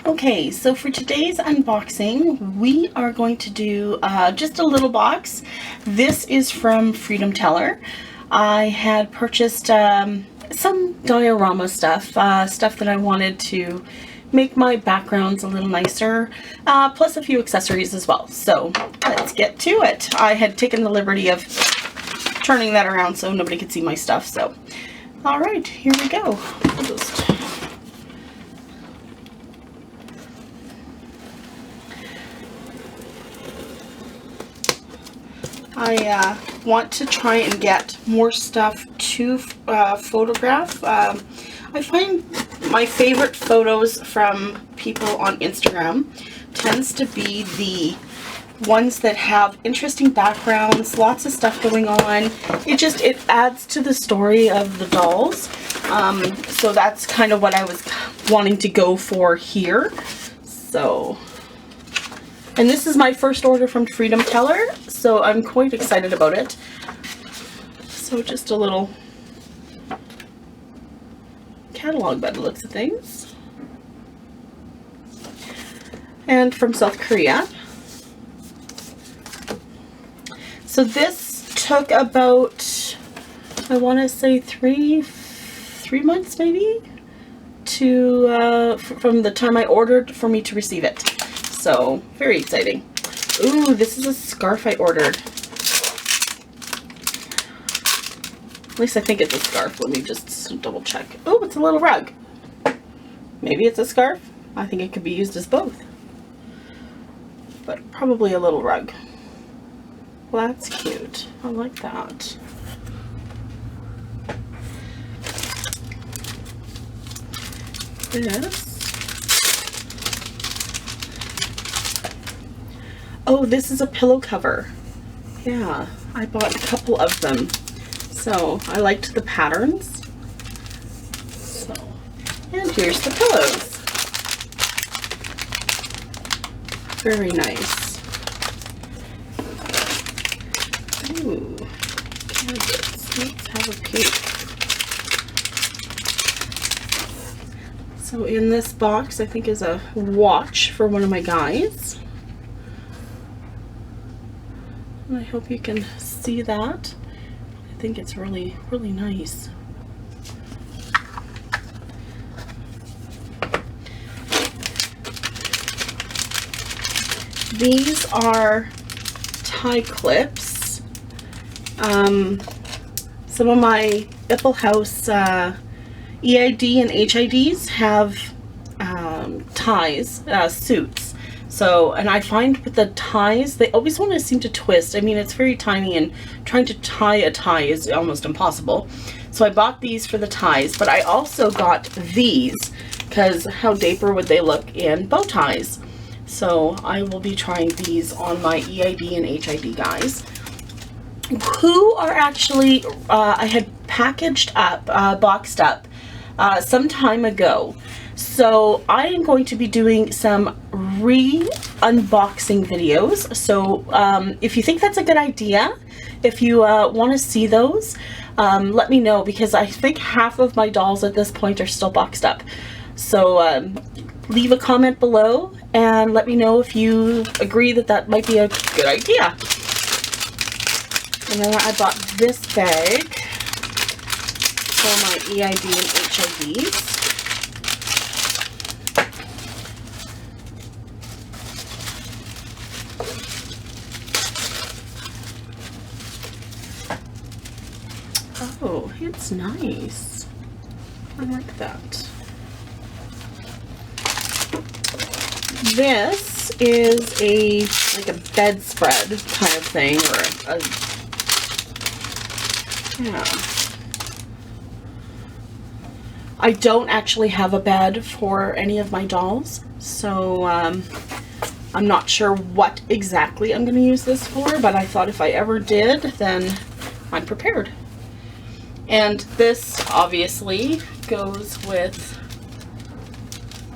Okay, so for today's unboxing, we are going to do just a little box. This is from Freedom Teller. I had purchased some diorama stuff, stuff that I wanted to make my backgrounds a little nicer, plus a few accessories as well. So let's get to it. I had taken the liberty of turning that around so nobody could see my stuff. So, all right, here we go. I'll just I want to try and get more stuff to photograph. I find my favorite photos from people on Instagram tends to be the ones that have interesting backgrounds, lots of stuff going on. It adds to the story of the dolls. So that's kind of what I was wanting to go for here. So, and this is my first order from Freedom Teller, so I'm quite excited about it. So just a little catalog by the looks of things. And from South Korea. So this took about, I want to say three months maybe, to from the time I ordered for me to receive it. So very exciting. Ooh, this is a scarf I ordered. At least I think it's a scarf. Let me just double check. Oh, it's a little rug. Maybe it's a scarf. I think it could be used as both. But probably a little rug. Well, that's cute. I like that. This. Oh, this is a pillow cover. Yeah, I bought a couple of them. So I liked the patterns. So, and here's the pillows. Very nice. Ooh, gadgets. Let's have a peek. So in this box, I think is a watch for one of my guys. And I hope you can see that. I think it's really, really nice. These are tie clips. Some of my Ipple House EID and HIDs have ties, suits. So, and I find with the ties, they always want to seem to twist. I mean, it's very tiny and trying to tie a tie is almost impossible. So I bought these for the ties, but I also got these because how dapper would they look in bow ties? So I will be trying these on my EID and HID guys, who are actually, I had packaged up, boxed up some time ago. So I am going to be doing some re-unboxing videos. So if you think that's a good idea, if you want to see those, let me know, because I think half of my dolls at this point are still boxed up. So leave a comment below and let me know if you agree that that might be a good idea. And then I bought this bag for my EID and HIDs. Oh, it's nice. I like that. This is like a bedspread kind of thing, or yeah. I don't actually have a bed for any of my dolls, so I'm not sure what exactly I'm going to use this for, but I thought if I ever did, then I'm prepared. And this obviously goes with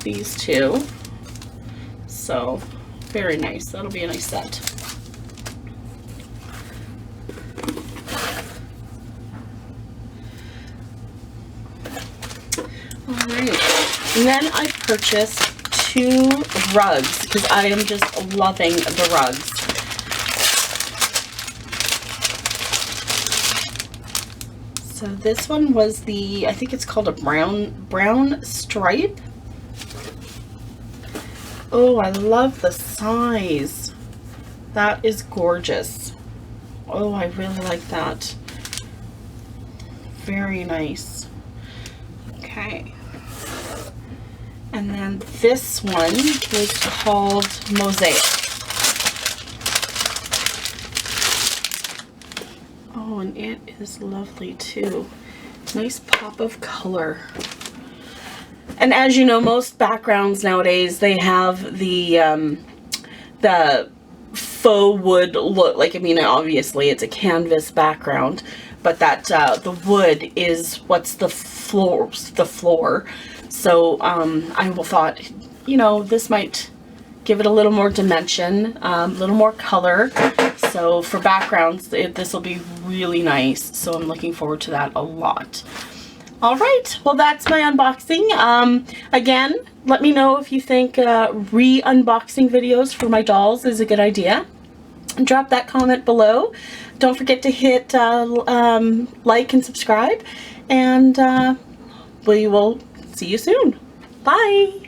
these two. So very nice. That'll be a nice set. Alright. And then I purchased 2 rugs because I am just loving the rugs. So this one was the, I think it's called a brown stripe. Oh, I love the size. That is gorgeous. Oh, I really like that. Very nice. Okay. And then this one is called Mosaic. Oh, and it is lovely too. Nice pop of color. And as you know, most backgrounds nowadays, they have the faux wood look. Like, I mean, obviously it's a canvas background, but that the wood is what's the floor. So I thought, you know, this might give it a little more dimension, a little more color. So for backgrounds, this will be really nice. So I'm looking forward to that a lot. All right, well, that's my unboxing. Again, let me know if you think re-unboxing videos for my dolls is a good idea. Drop that comment below. Don't forget to hit like and subscribe, and we will see you soon. Bye.